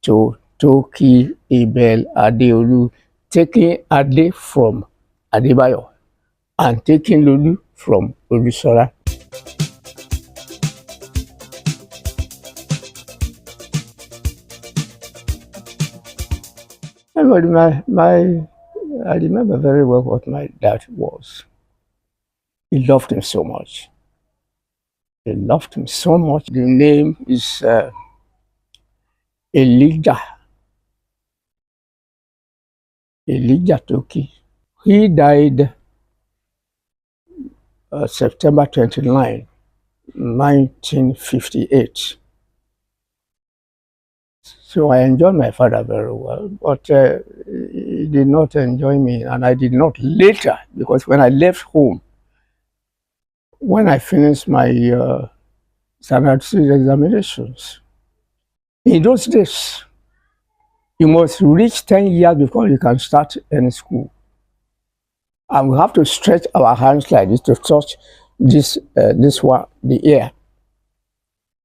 to Toki Abel Adeolu, taking Ade from Adebayo and taking Lulu from Olusola. I remember very well what my dad was. He loved him so much. He loved him so much. The name is Elijah Toki. He died September 29, 1958. So I enjoyed my father very well, but he did not enjoy me, and I did not later, because when I left home, when I finished my standard 6 examinations, in those days, you must reach 10 years before you can start any school. And we have to stretch our hands like this to touch this one, the air.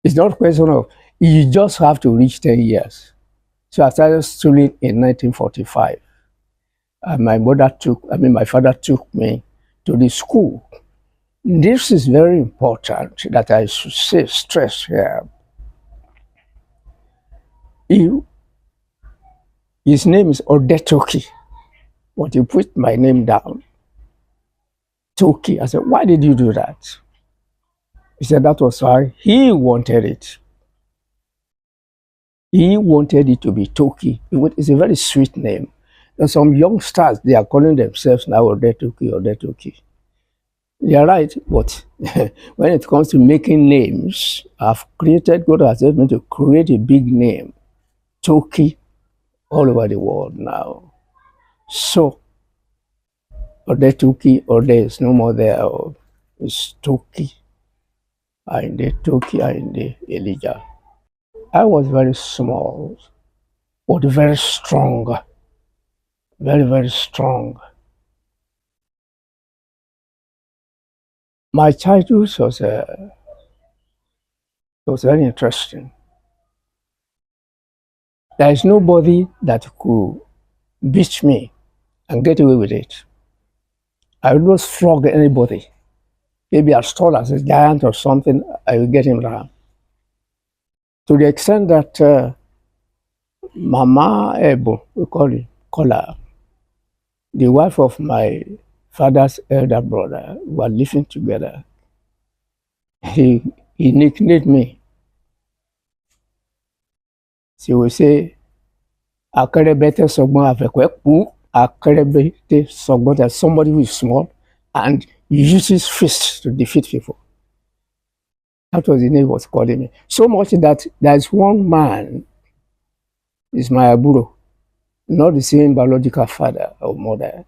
It's not a question of, you just have to reach 10 years. So I started schooling in 1945. And my father took me to the school. This is very important that I should stress here. His name is Ode Toki, but he put my name down, Toki. I said, why did you do that? He said that was why he wanted it. He wanted it to be Toki. It's a very sweet name. There's some youngsters, they are calling themselves now Ode Toki, Ode Toki. They are right, but when it comes to making names, God has helped me to create a big name, Toki, all over the world now. So, Ode Toki, Ode is no more there. It's Toki. Ayinde Toki, Ayinde Elijah. I was very small, but very strong. Very, very strong. My childhood was very interesting. There is nobody that could beat me and get away with it. I would not flog anybody. Maybe as tall as a giant or something, I will get him down. To the extent that Mama Ebo, we call her, the wife of my father's elder brother, were living together. He nicknamed me. She would say, Akerebete Sogbon Avekweku, Akerebete Sogbon, that somebody who is small and uses fists to defeat people. That was the name he was calling me. So much that there's one man, is my aburo, not the same biological father or mother,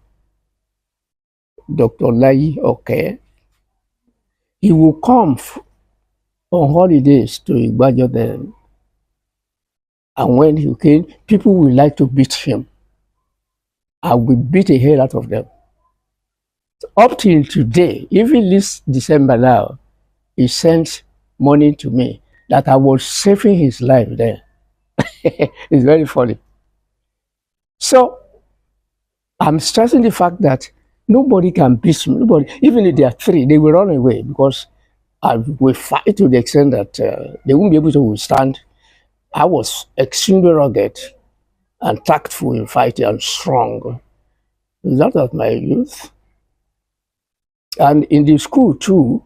Dr. Lai Oke. He will come on holidays to Igbajo then. And when he came, people would like to beat him. I will beat the hell out of them. Up till today, even this December now, he sent money to me that I was saving his life there. It's very funny. So I'm stressing the fact that nobody can beat me. Nobody, even if they are three, they will run away because I will fight to the extent that they won't be able to withstand. I was extremely rugged and tactful in fighting and strong. That was my youth. And in the school too,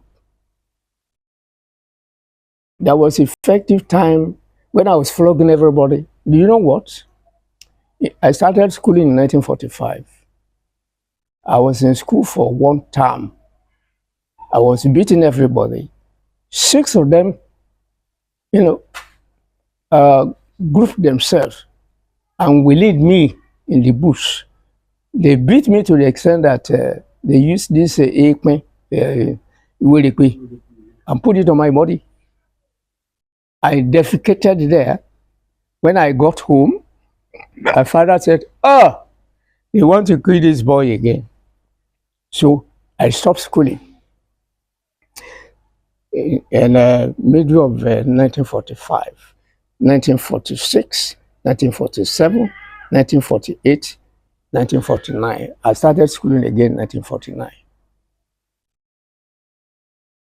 there was effective time when I was flogging everybody. Do you know what? I started schooling in 1945. I was in school for one term. I was beating everybody. 6 of them, grouped themselves and will lead me in the bush. They beat me to the extent that they used this ekme, and put it on my body. I defecated there. When I got home, my father said, "Oh, they want to kill this boy again." So I stopped schooling. In middle of 1945, 1946, 1947, 1948, 1949. I started schooling again in 1949.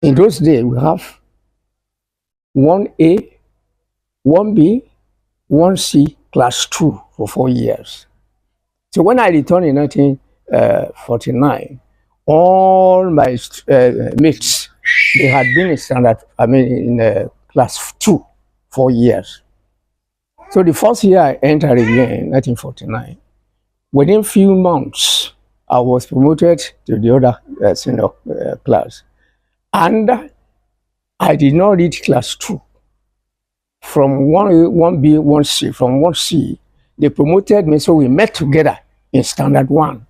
In those days, we have 1A, 1B, 1C, class 2 for 4 years. So when I returned in 1949, all my mates, they had been in class 2 4 years. So the first year I entered again in 1949. Within few months, I was promoted to the other senior class. And I did not reach class 2. From 1B, 1C, from 1C, they promoted me, so we met together in standard 1.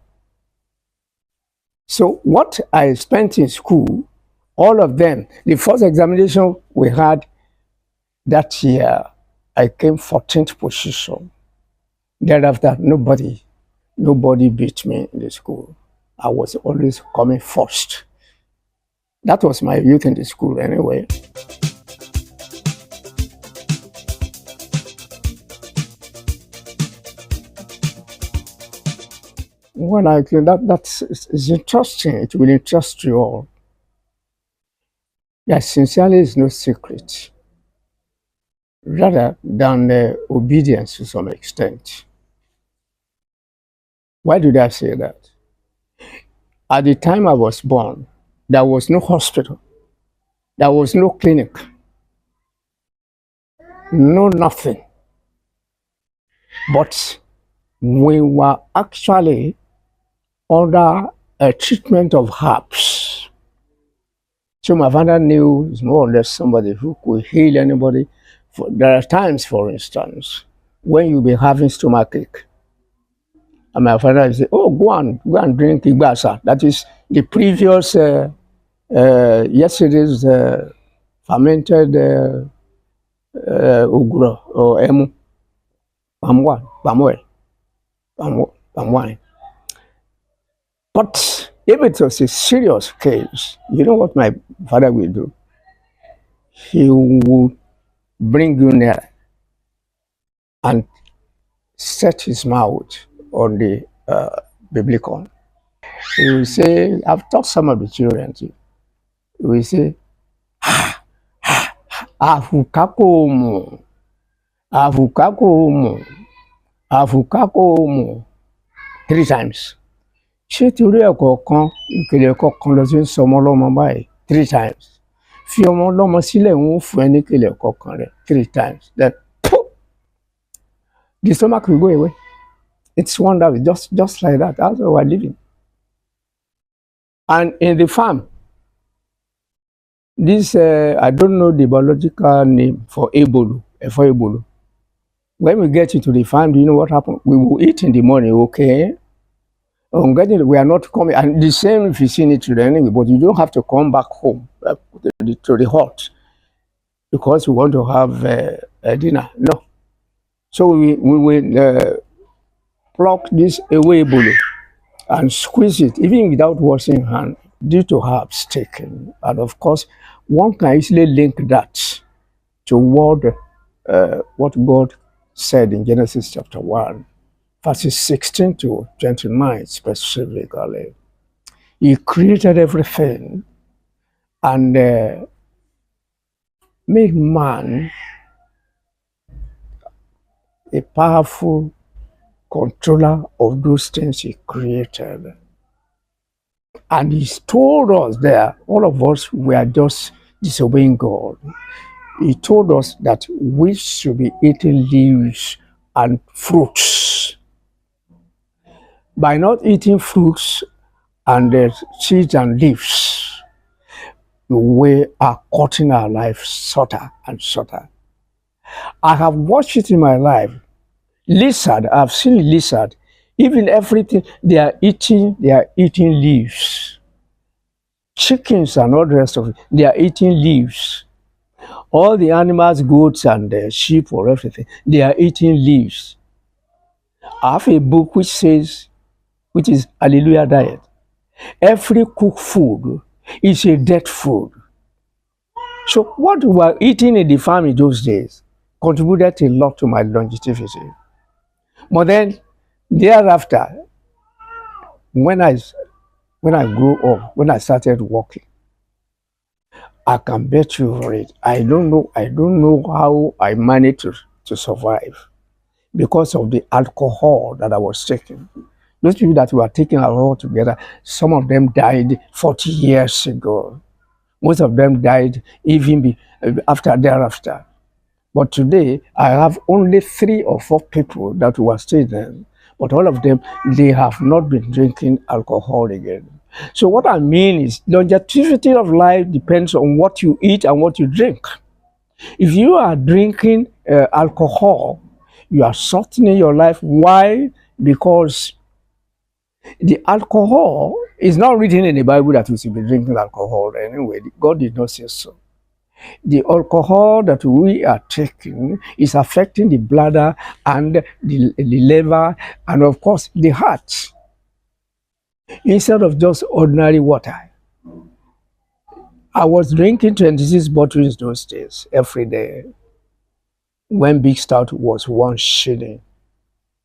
So what I spent in school, all of them, the first examination we had that year, I came 14th position. Thereafter, nobody beat me in the school. I was always coming first. That was my youth in the school anyway. Well, I think that's interesting. It will interest you all. That sincerely is no secret, rather than obedience to some extent. Why did I say that? At the time I was born, there was no hospital, there was no clinic, no nothing. But we were actually under a treatment of herbs. So my father knew more or less somebody who could heal anybody. There are times, for instance, when you be having stomachache, and my father would say, "Oh, go and drink Igbasa." That is the previous yesterday's fermented ugro or emu, palm wine. But if it was a serious case, you know what my father will do? He will bring you near and set his mouth on the biblical. He will say, I've taught some of the children too. He will say, afukakomo, afukakomo, afukakomo, 3 times. Ṣé torí ẹ̀kọ́ kan ìkèlè ẹ̀kọ́ kan lọ sí ń sọ ọmọ ọlọ́mọ báyìí 3 times? Fi ọmọ ọlọ́mọ sílẹ̀ ń fún ẹ ní ìkèlè ẹ̀kọ́ kan rẹ̀ 3 times. Then the stomach will go away. It's wonderful, just like that. That's how we're living. And in the farm, this I don't know the biological name for ebolo, for ebolo. When we get into the farm, do you know what happened? We will eat in the morning, okay? We are not coming, and the same vicinity anyway, but you don't have to come back home to the hut because we want to have a dinner. No. So we will pluck this away bolo and squeeze it, even without washing hand, due to herbs taken. And of course, one can easily link that to what God said in Genesis chapter 1. Verses 16 to 29 specifically. He created everything and made man a powerful controller of those things he created. And he told us there, all of us were just disobeying God. He told us that we should be eating leaves and fruits. By not eating fruits and seeds and leaves, we are cutting our life shorter and shorter. I have watched it in my life. Lizard, I've seen lizard, even everything, they are eating leaves. Chickens and all the rest of it, they are eating leaves. All the animals, goats and sheep or everything, they are eating leaves. I have a book which is Hallelujah Diet. Every cooked food is a dead food. So what we were eating in the farm in those days contributed a lot to my longevity. But then thereafter, when I grew up, when I started working, I can bet you for it. I don't know how I managed to survive because of the alcohol that I was taking. Those people that were taking alcohol together, some of them died 40 years ago. Most of them died even after thereafter. But today, I have only 3 or 4 people that were still there. But all of them, they have not been drinking alcohol again. So what I mean is, longevity of life depends on what you eat and what you drink. If you are drinking alcohol, you are shortening your life. Why? Because the alcohol is not written in the Bible that we should be drinking alcohol anyway. God did not say so. The alcohol that we are taking is affecting the bladder and the liver and, of course, the heart. Instead of just ordinary water. I was drinking 26 bottles those days every day when Big Stout was 1 shilling.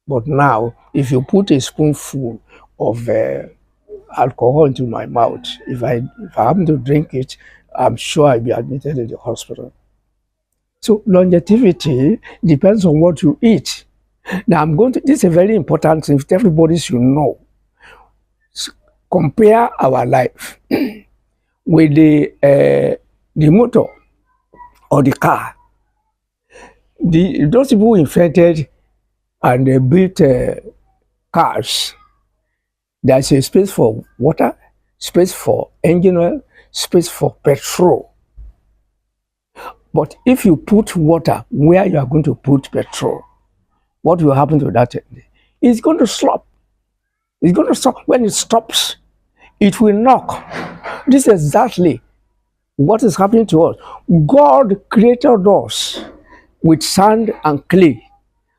But now, if you put a spoonful of alcohol into my mouth, if I happen to drink it, I'm sure I'll be admitted in the hospital. So longevity depends on what you eat. Now this is a very important thing everybody should know. Compare our life with the motor or the car. Those people who invented and they built cars, there's a space for water, space for engine oil, space for petrol. But if you put water where you are going to put petrol, what will happen to that engine? It's going to stop. It's going to stop. When it stops, it will knock. This is exactly what is happening to us. God created us with sand and clay,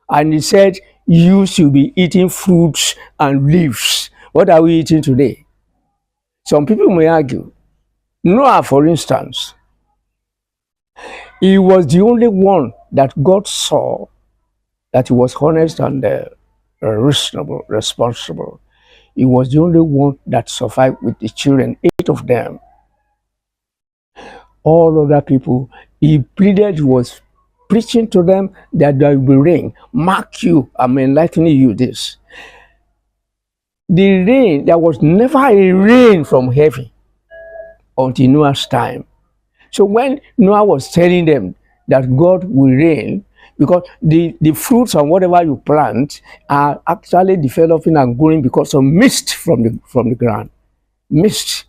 and He said, you should be eating fruits and leaves. What are we eating today? Some people may argue. Noah, for instance, he was the only one that God saw that he was honest and reasonable, responsible. He was the only one that survived with the children, 8 of them. All other people, he pleaded, was preaching to them that there will be rain. Mark you, I'm enlightening you this. The rain, there was never a rain from heaven until Noah's time. So when Noah was telling them that God will rain, because the fruits and whatever you plant are actually developing and growing because of mist from the ground. Mist,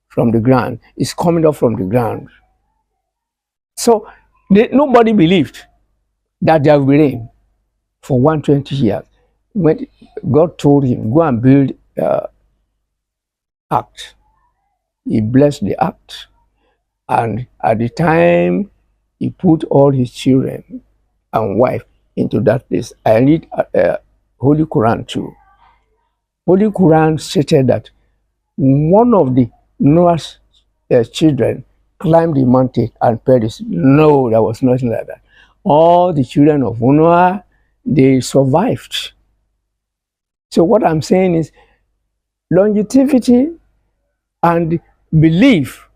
from the ground is coming up from the ground. So nobody believed that there will be rain for 120 years. When God told him, go and build ark, he blessed the ark. And at the time he put all his children and wife into that place. I read Holy Quran too. Holy Quran stated that one of the Noah's children climbed the mountain and perished. No, there was nothing like that. All the children of Noah, they survived. So what I'm saying is longevity and belief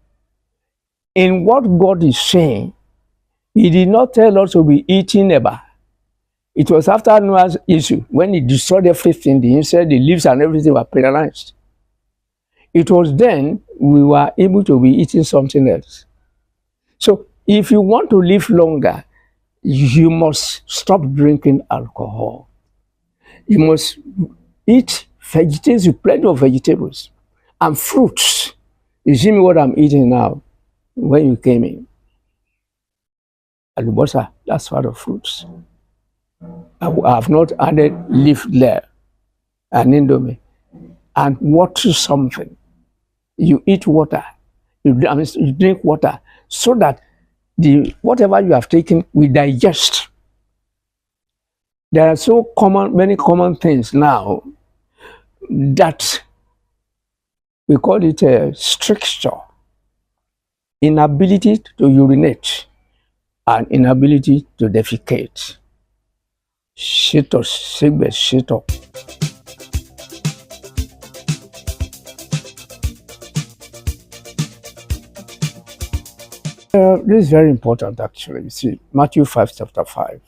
in what God is saying. He did not tell us to be eating ever. It was after Noah's issue, when he destroyed everything, the insect, the leaves and everything were paralyzed. It was then we were able to be eating something else. So if you want to live longer, you must stop drinking alcohol. You must eat vegetables, plenty of vegetables and fruits. You see me what I'm eating now when you came in. Alubosa, that's part of fruits. I have not added leaf there and indomie. And water something. You eat water. You drink water so that whatever you have taken will digest. There are many common things now that we call it a stricture, inability to urinate, and inability to defecate. Shit up. This is very important actually. You see, Matthew 5, chapter 5.